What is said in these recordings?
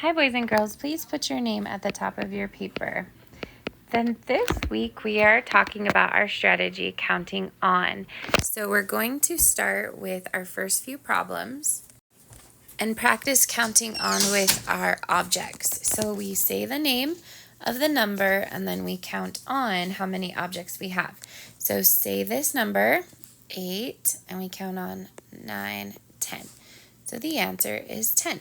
Hi boys and girls, please put your name at the top of your paper. Then this week we are talking about our strategy counting on. So we're going to start with our first few problems and practice counting on with our objects. So we say the name of the number and then we count on how many objects we have. So say this number, 8, and we count on 9, 10. So the answer is 10.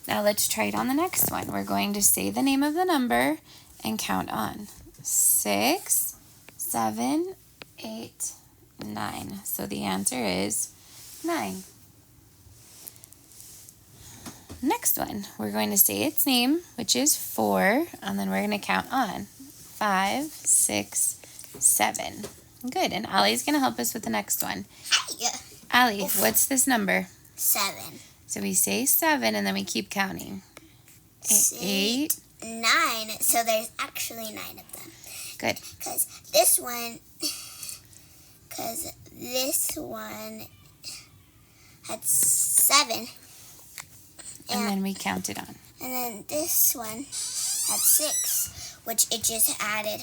Now let's try it on the next one. We're going to say the name of the number and count on 6, 7, 8, 9. So the answer is 9. Next one, we're going to say its name, which is 4, and then we're going to count on 5, 6, 7. Good, and Allie's going to help us with the next one. Hi. Allie, what's this number? 7. So we say 7 and then we keep counting. 8, 9. So there's actually 9 of them. Good. Because this one had 7. And then we count it on. And then this one had 6, which it just added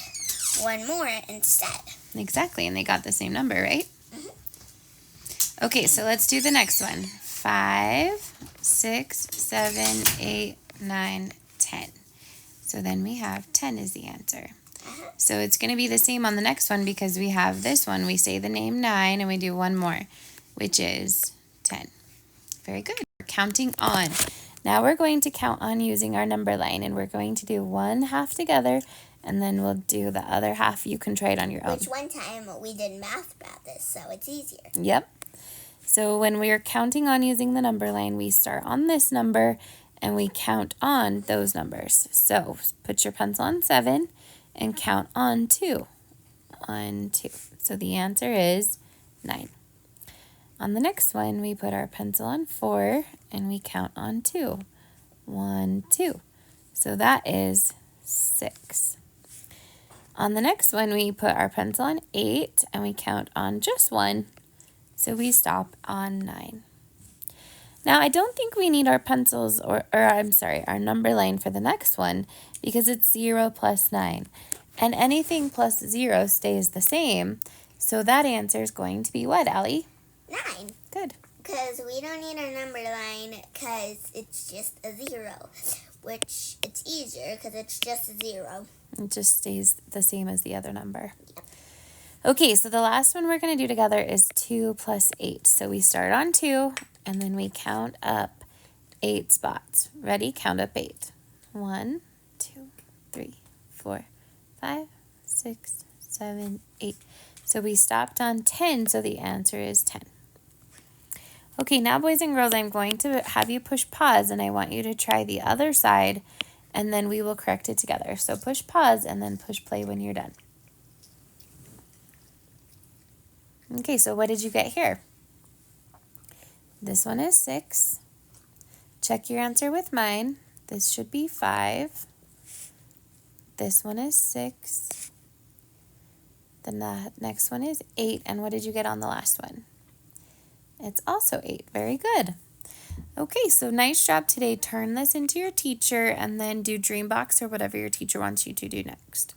one more instead. Exactly, and they got the same number, right? Mm-hmm. Okay, so let's do the next one. 5, 6, 7, 8, 9, 10. So then we have 10 is the answer. So it's going to be the same on the next one because we have this one. We say the name 9 and we do one more, which is 10. Very good. We're counting on. Now we're going to count on using our number line, and we're going to do one half together, and then we'll do the other half. You can try it on your own. Which one time we did math about this, so it's easier. Yep. So when we are counting on using the number line, we start on this number and we count on those numbers. So put your pencil on 7 and count on 2. 1, 2. So the answer is 9. On the next one, we put our pencil on 4 and we count on 2. 1, 2. So that is 6. On the next one, we put our pencil on 8 and we count on just 1. So we stop on 9. Now, I don't think we need our pencils our number line for the next one because it's 0 plus 9. And anything plus 0 stays the same. So that answer is going to be what, Allie? 9. Good. Because we don't need our number line because it's just a 0, which it's easier because it's just a 0. It just stays the same as the other number. Yep. Okay, so the last one we're going to do together is 2 plus 8. So we start on 2, and then we count up 8 spots. Ready? Count up 8. 1, 2, 3, 4, 5, 6, 7, 8. So we stopped on 10, so the answer is 10. Okay, now boys and girls, I'm going to have you push pause, and I want you to try the other side, and then we will correct it together. So push pause, and then push play when you're done. Okay, so what did you get here? This one is 6. Check your answer with mine. This should be 5. This one is 6. Then the next one is 8. And what did you get on the last one? It's also 8. Very good. Okay, so nice job today. Turn this into your teacher and then do Dreambox or whatever your teacher wants you to do next.